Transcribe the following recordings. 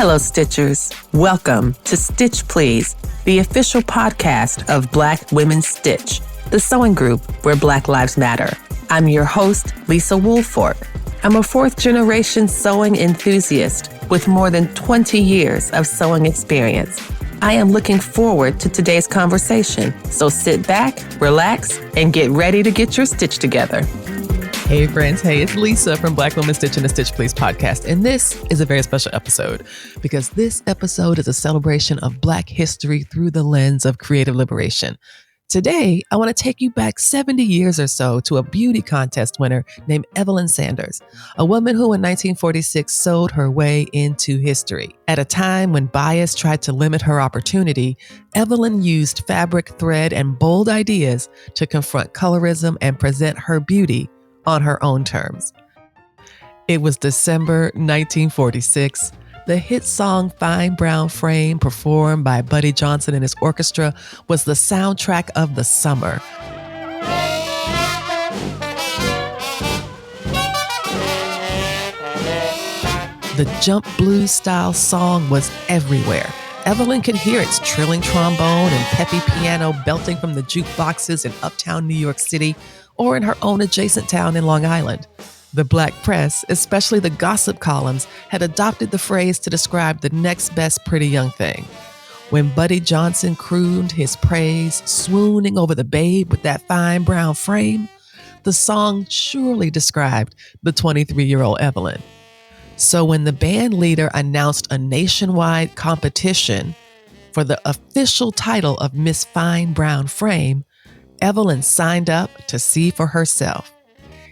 Hello, Stitchers. Welcome to Stitch Please, the official podcast of Black Women Stitch, the sewing group where Black Lives Matter. I'm your host, Lisa Woolfork. I'm a fourth-generation sewing enthusiast with more than 20 years of sewing experience. I am looking forward to today's conversation, so sit back, relax, and get ready to get your stitch together. Hey friends, hey, it's Lisa from Black Women Stitch and the Stitch Please podcast, and this is a very special episode because this episode is a celebration of Black history through the lens of creative liberation. Today, I want to take you back 70 years or so to a beauty contest winner named Evelyn Sanders, a woman who in 1946 sewed her way into history. At a time when bias tried to limit her opportunity, Evelyn used fabric, thread, and bold ideas to confront colorism and present her beauty on her own terms. It was December 1946. The hit song Fine Brown Frame, performed by Buddy Johnson and his orchestra, was the soundtrack of the summer. The jump blues style song was everywhere. Evelyn could hear its trilling trombone and peppy piano belting from the jukeboxes in uptown New York City or in her own adjacent town in Long Island. The Black press, especially the gossip columns, had adopted the phrase to describe the next best pretty young thing. When Buddy Johnson crooned his praise, swooning over the babe with that fine brown frame, the song surely described the 23-year-old Evelyn. So when the band leader announced a nationwide competition for the official title of Miss Fine Brown Frame, Evelyn signed up to see for herself.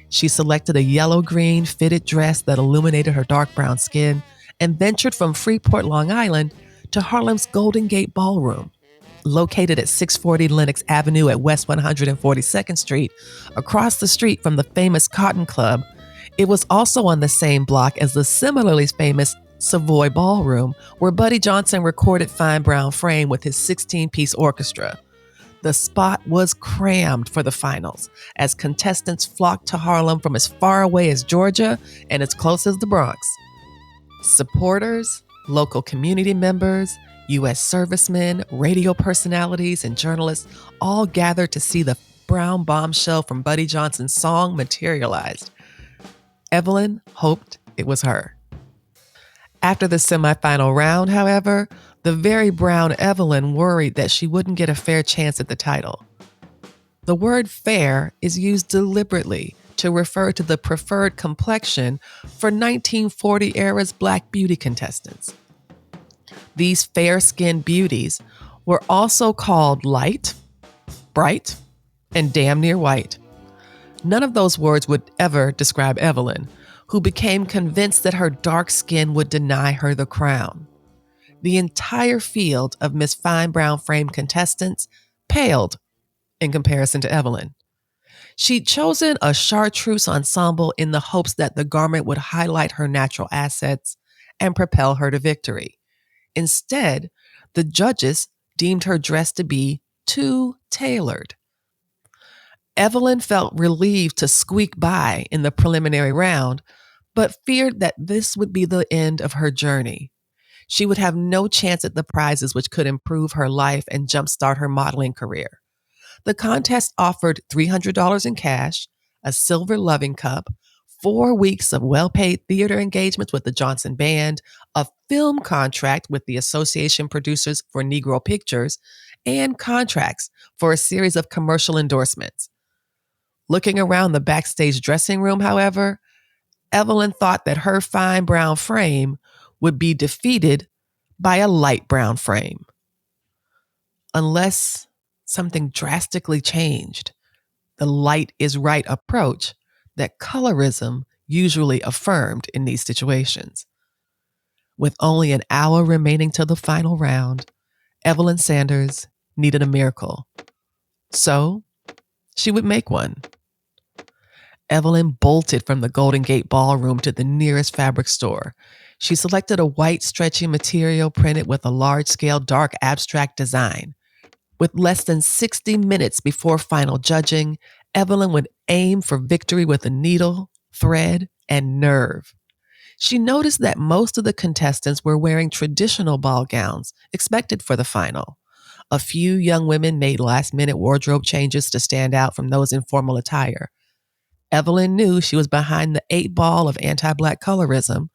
She selected a yellow-green fitted dress that illuminated her dark brown skin and ventured from Freeport, Long Island to Harlem's Golden Gate Ballroom. Located at 640 Lenox Avenue at West 142nd Street, across the street from the famous Cotton Club, it was also on the same block as the similarly famous Savoy Ballroom, where Buddy Johnson recorded Fine Brown Frame with his 16-piece orchestra. The spot was crammed for the finals as contestants flocked to Harlem from as far away as Georgia and as close as the Bronx. Supporters, local community members, U.S. servicemen, radio personalities, and journalists all gathered to see the brown bombshell from Buddy Johnson's song materialized. Evelyn hoped it was her. After the semifinal round, however, the very brown Evelyn worried that she wouldn't get a fair chance at the title. The word fair is used deliberately to refer to the preferred complexion for 1940-era's Black beauty contestants. These fair-skinned beauties were also called light, bright, and damn near white. None of those words would ever describe Evelyn, who became convinced that her dark skin would deny her the crown. The entire field of Miss Fine Brown Frame contestants paled in comparison to Evelyn. She'd chosen a chartreuse ensemble in the hopes that the garment would highlight her natural assets and propel her to victory. Instead, the judges deemed her dress to be too tailored. Evelyn felt relieved to squeak by in the preliminary round, but feared that this would be the end of her journey. She would have no chance at the prizes which could improve her life and jumpstart her modeling career. The contest offered $300 in cash, a silver loving cup, 4 weeks of well-paid theater engagements with the Johnson Band, a film contract with the Association Producers for Negro Pictures, and contracts for a series of commercial endorsements. Looking around the backstage dressing room, however, Evelyn thought that her fine brown frame would be defeated by a light brown frame. Unless something drastically changed, the light is right approach that colorism usually affirmed in these situations. With only an hour remaining to the final round, Evelyn Sanders needed a miracle. So she would make one. Evelyn bolted from the Golden Gate Ballroom to the nearest fabric store. She selected a white stretchy material printed with a large-scale dark abstract design. With less than 60 minutes before final judging, Evelyn would aim for victory with a needle, thread, and nerve. She noticed that most of the contestants were wearing traditional ball gowns expected for the final. A few young women made last-minute wardrobe changes to stand out from those in formal attire. Evelyn knew she was behind the 8 ball of anti-Black colorism,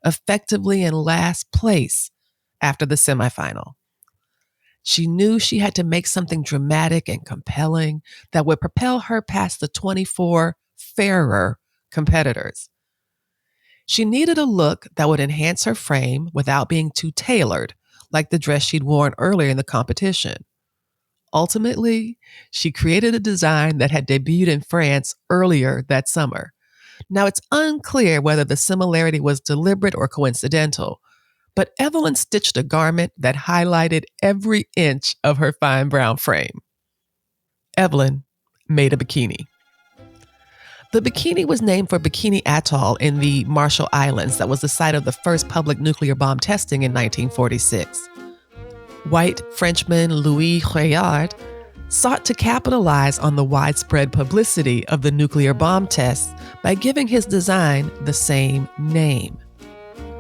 effectively in last place after the semifinal. She knew she had to make something dramatic and compelling that would propel her past the 24 fairer competitors. She needed a look that would enhance her frame without being too tailored, like the dress she'd worn earlier in the competition. Ultimately, she created a design that had debuted in France earlier that summer. Now, it's unclear whether the similarity was deliberate or coincidental, but Evelyn stitched a garment that highlighted every inch of her fine brown frame. Evelyn made a bikini. The bikini was named for Bikini Atoll in the Marshall Islands that was the site of the first public nuclear bomb testing in 1946. White Frenchman Louis Réard sought to capitalize on the widespread publicity of the nuclear bomb tests by giving his design the same name.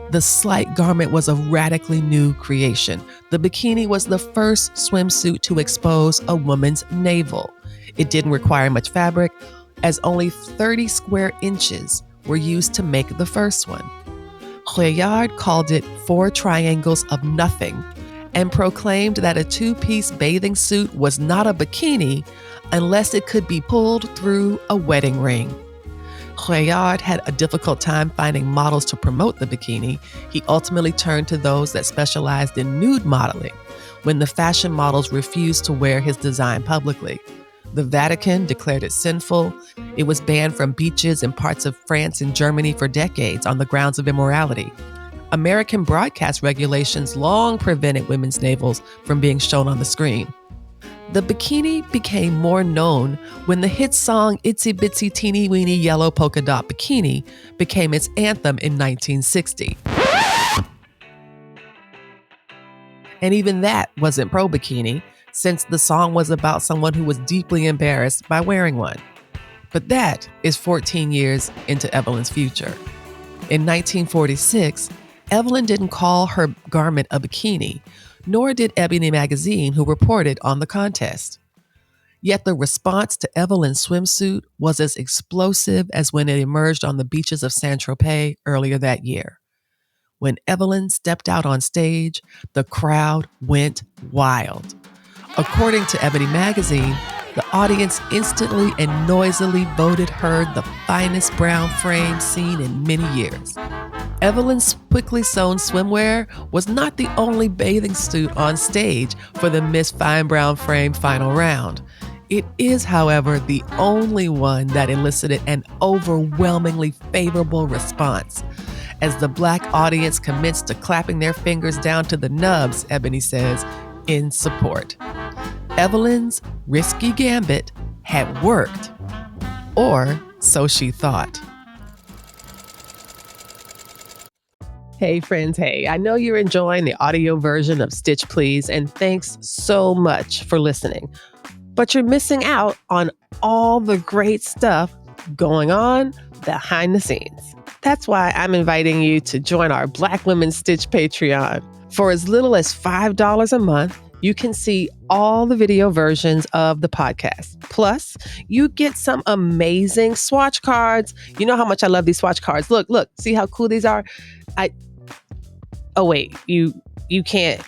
The slight garment was a radically new creation. The bikini was the first swimsuit to expose a woman's navel. It didn't require much fabric, as only 30 square inches were used to make the first one. Réard called it 4 triangles of nothing and proclaimed that a 2-piece bathing suit was not a bikini unless it could be pulled through a wedding ring. Réard had a difficult time finding models to promote the bikini. He ultimately turned to those that specialized in nude modeling when the fashion models refused to wear his design publicly. The Vatican declared it sinful. It was banned from beaches in parts of France and Germany for decades on the grounds of immorality. American broadcast regulations long prevented women's navels from being shown on the screen. The bikini became more known when the hit song Itsy Bitsy Teeny Weeny Yellow Polka Dot Bikini became its anthem in 1960. And even that wasn't pro-bikini, since the song was about someone who was deeply embarrassed by wearing one. But that is 14 years into Evelyn's future. In 1946, Evelyn didn't call her garment a bikini, nor did Ebony magazine, who reported on the contest. Yet the response to Evelyn's swimsuit was as explosive as when it emerged on the beaches of Saint-Tropez earlier that year. When Evelyn stepped out on stage, the crowd went wild. According to Ebony magazine, the audience instantly and noisily voted her the finest brown frame seen in many years. Evelyn's quickly sewn swimwear was not the only bathing suit on stage for the Miss Fine Brown Frame final round. It is, however, the only one that elicited an overwhelmingly favorable response. As the Black audience commenced to clapping their fingers down to the nubs, Ebony says, in support. Evelyn's risky gambit had worked, or so she thought. Hey friends, hey, I know you're enjoying the audio version of Stitch Please, and thanks so much for listening. But you're missing out on all the great stuff going on behind the scenes. That's why I'm inviting you to join our Black Women Stitch Patreon. For as little as $5 a month, you can see all the video versions of the podcast. Plus, you get some amazing swatch cards. You know how much I love these swatch cards. Look, see how cool these are? Oh wait, you can't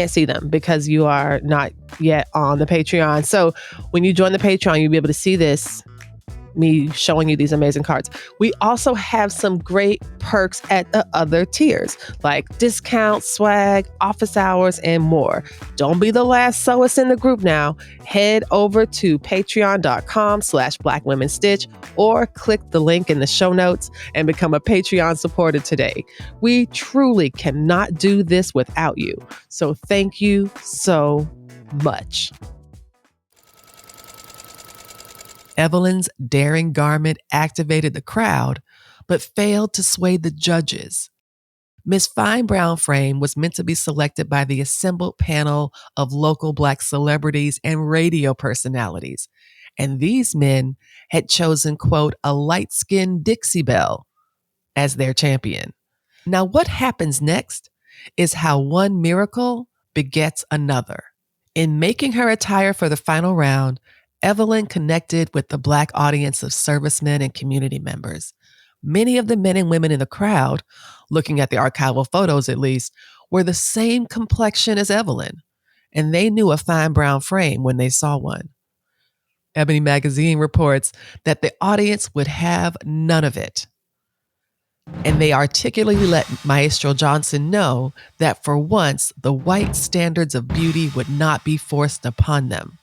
see them because you are not yet on the Patreon. So when you join the Patreon, you'll be able to see this, me showing you these amazing cards. We also have some great perks at the other tiers, like discounts, swag, office hours, and more. Don't be the last sewist in the group now. Head over to patreon.com/blackwomenstitch or click the link in the show notes and become a Patreon supporter today. We truly cannot do this without you. So thank you so much. Evelyn's daring garment activated the crowd, but failed to sway the judges. Miss Fine Brown Frame was meant to be selected by the assembled panel of local Black celebrities and radio personalities, and these men had chosen, quote, a light-skinned Dixie Belle as their champion. Now, what happens next is how one miracle begets another. In making her attire for the final round, Evelyn connected with the Black audience of servicemen and community members. Many of the men and women in the crowd, looking at the archival photos at least, were the same complexion as Evelyn, and they knew a fine brown frame when they saw one. Ebony Magazine reports that the audience would have none of it. And they articulately let Maestro Johnson know that for once, the white standards of beauty would not be forced upon them.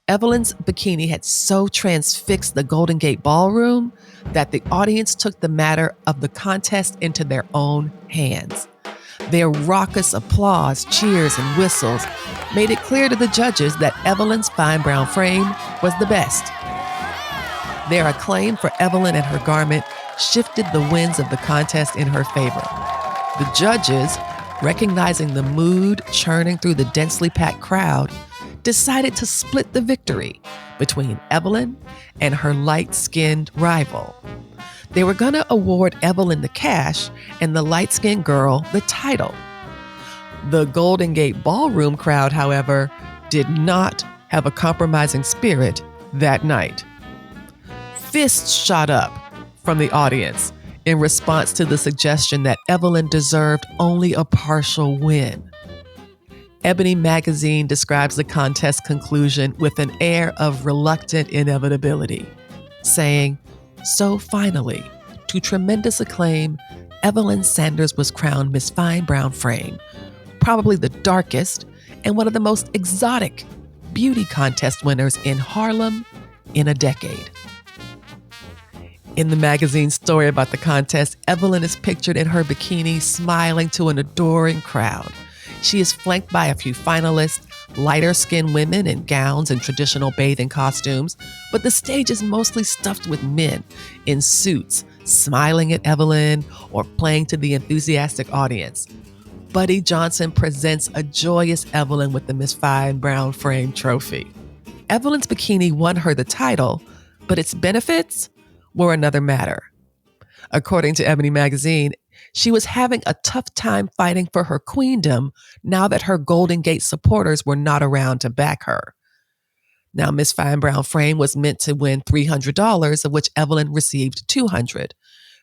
Evelyn's bikini had so transfixed the Golden Gate Ballroom that the audience took the matter of the contest into their own hands. Their raucous applause, cheers, and whistles made it clear to the judges that Evelyn's fine brown frame was the best. Their acclaim for Evelyn and her garment shifted the winds of the contest in her favor. The judges, recognizing the mood churning through the densely packed crowd, decided to split the victory between Evelyn and her light-skinned rival. They were going to award Evelyn the cash and the light-skinned girl the title. The Golden Gate Ballroom crowd, however, did not have a compromising spirit that night. Fists shot up from the audience in response to the suggestion that Evelyn deserved only a partial win. Ebony Magazine describes the contest conclusion with an air of reluctant inevitability, saying, "So finally, to tremendous acclaim, Evelyn Sanders was crowned Miss Fine Brown Frame, probably the darkest and one of the most exotic beauty contest winners in Harlem in a decade." In the magazine's story about the contest, Evelyn is pictured in her bikini smiling to an adoring crowd. She is flanked by a few finalists, lighter-skinned women in gowns and traditional bathing costumes, but the stage is mostly stuffed with men in suits, smiling at Evelyn or playing to the enthusiastic audience. Buddy Johnson presents a joyous Evelyn with the Miss Fine Brown Frame trophy. Evelyn's bikini won her the title, but its benefits were another matter. According to Ebony Magazine, she was having a tough time fighting for her queendom now that her Golden Gate supporters were not around to back her. Now, Miss Fine Brown Frame was meant to win $300, of which Evelyn received $200.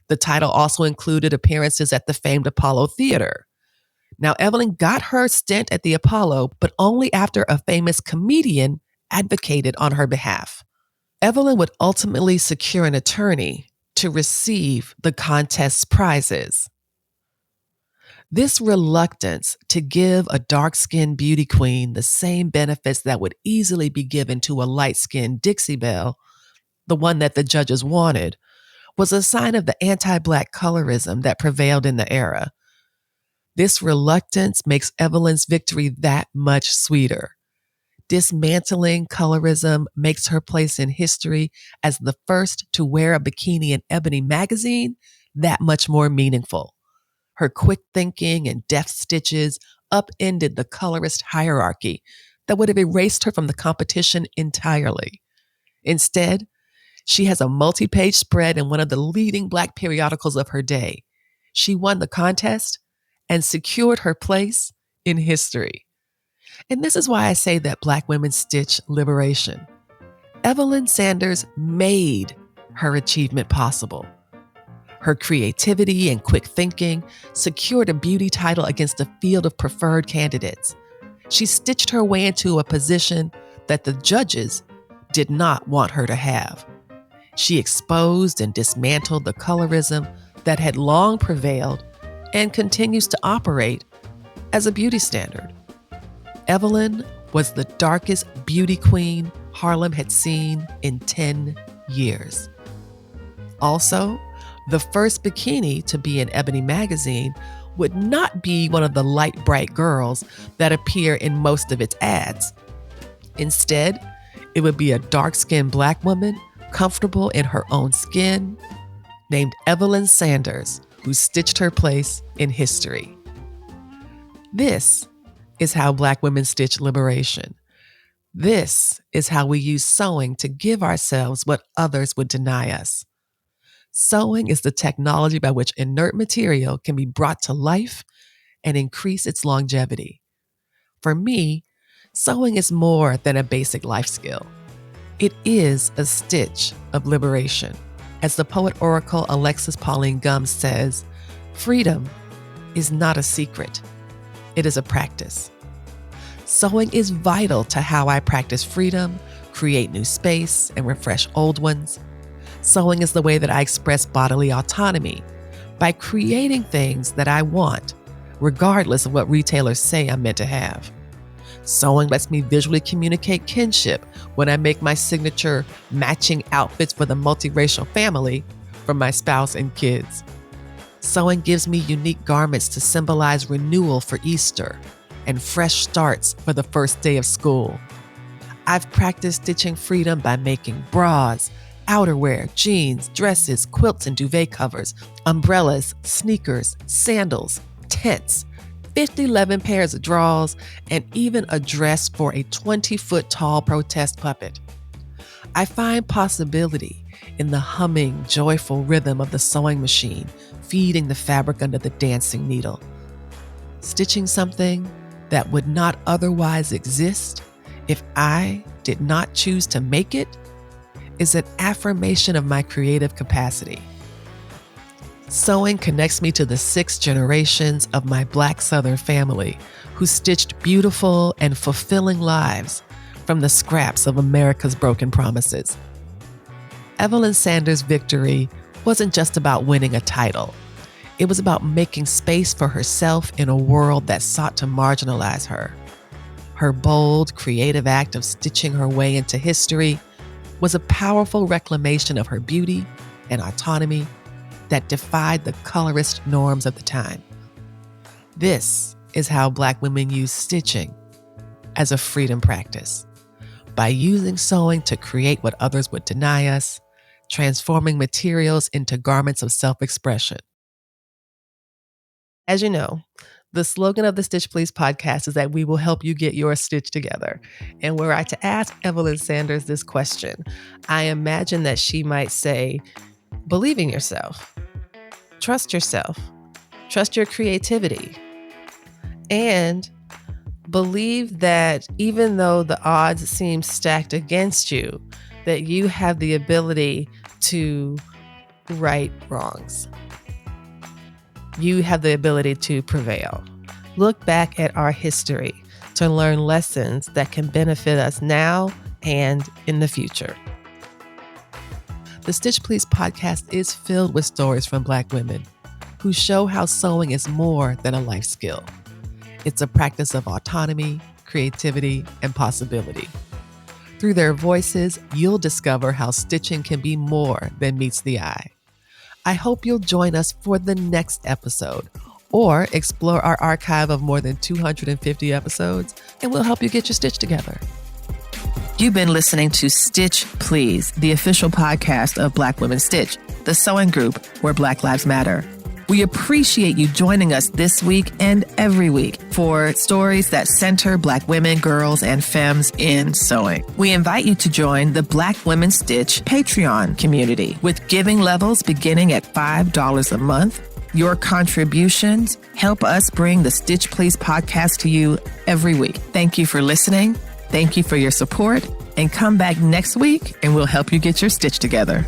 The title also included appearances at the famed Apollo Theater. Now, Evelyn got her stint at the Apollo, but only after a famous comedian advocated on her behalf. Evelyn would ultimately secure an attorney to receive the contest's prizes. This reluctance to give a dark-skinned beauty queen the same benefits that would easily be given to a light-skinned Dixie Belle, the one that the judges wanted, was a sign of the anti-Black colorism that prevailed in the era. This reluctance makes Evelyn's victory that much sweeter. Dismantling colorism makes her place in history as the first to wear a bikini in Ebony Magazine that much more meaningful. Her quick thinking and deft stitches upended the colorist hierarchy that would have erased her from the competition entirely. Instead, she has a multi-page spread in one of the leading Black periodicals of her day. She won the contest and secured her place in history. And this is why I say that Black women stitch liberation. Evelyn Sanders made her achievement possible. Her creativity and quick thinking secured a beauty title against a field of preferred candidates. She stitched her way into a position that the judges did not want her to have. She exposed and dismantled the colorism that had long prevailed and continues to operate as a beauty standard. Evelyn was the darkest beauty queen Harlem had seen in 10 years. Also, the first bikini to be in Ebony Magazine would not be one of the light, bright girls that appear in most of its ads. Instead, it would be a dark-skinned Black woman, comfortable in her own skin, named Evelyn Sanders, who stitched her place in history. This is how Black women stitch liberation. This is how we use sewing to give ourselves what others would deny us. Sewing is the technology by which inert material can be brought to life and increase its longevity. For me, sewing is more than a basic life skill. It is a stitch of liberation. As the poet oracle Alexis Pauline Gumbs says, freedom is not a secret. It is a practice. Sewing is vital to how I practice freedom, create new space, and refresh old ones. Sewing is the way that I express bodily autonomy by creating things that I want, regardless of what retailers say I'm meant to have. Sewing lets me visually communicate kinship when I make my signature matching outfits for the multiracial family for my spouse and kids. Sewing gives me unique garments to symbolize renewal for Easter and fresh starts for the first day of school. I've practiced stitching freedom by making bras, outerwear, jeans, dresses, quilts and duvet covers, umbrellas, sneakers, sandals, tents, 11 pairs of drawers, and even a dress for a 20-foot-tall protest puppet. I find possibility in the humming, joyful rhythm of the sewing machine, feeding the fabric under the dancing needle. Stitching something that would not otherwise exist if I did not choose to make it is an affirmation of my creative capacity. Sewing connects me to the 6 generations of my Black Southern family who stitched beautiful and fulfilling lives from the scraps of America's broken promises. Evelyn Sanders' victory wasn't just about winning a title. It was about making space for herself in a world that sought to marginalize her. Her bold, creative act of stitching her way into history was a powerful reclamation of her beauty and autonomy that defied the colorist norms of the time. This is how Black women use stitching as a freedom practice, by using sewing to create what others would deny us, transforming materials into garments of self-expression. As you know, the slogan of the Stitch Please podcast is that we will help you get your stitch together. And were I to ask Evelyn Sanders this question, I imagine that she might say, believe in yourself, trust your creativity, and believe that even though the odds seem stacked against you, that you have the ability to right wrongs. You have the ability to prevail. Look back at our history to learn lessons that can benefit us now and in the future. The Stitch Please podcast is filled with stories from Black women who show how sewing is more than a life skill. It's a practice of autonomy, creativity, and possibility. Through their voices, you'll discover how stitching can be more than meets the eye. I hope you'll join us for the next episode or explore our archive of more than 250 episodes, and we'll help you get your stitch together. You've been listening to Stitch Please, the official podcast of Black Women Stitch, the sewing group where Black Lives Matter. We appreciate you joining us this week and every week for stories that center Black women, girls, and femmes in sewing. We invite you to join the Black Women Stitch Patreon community with giving levels beginning at $5 a month. Your contributions help us bring the Stitch Please podcast to you every week. Thank you for listening. Thank you for your support, and come back next week and we'll help you get your stitch together.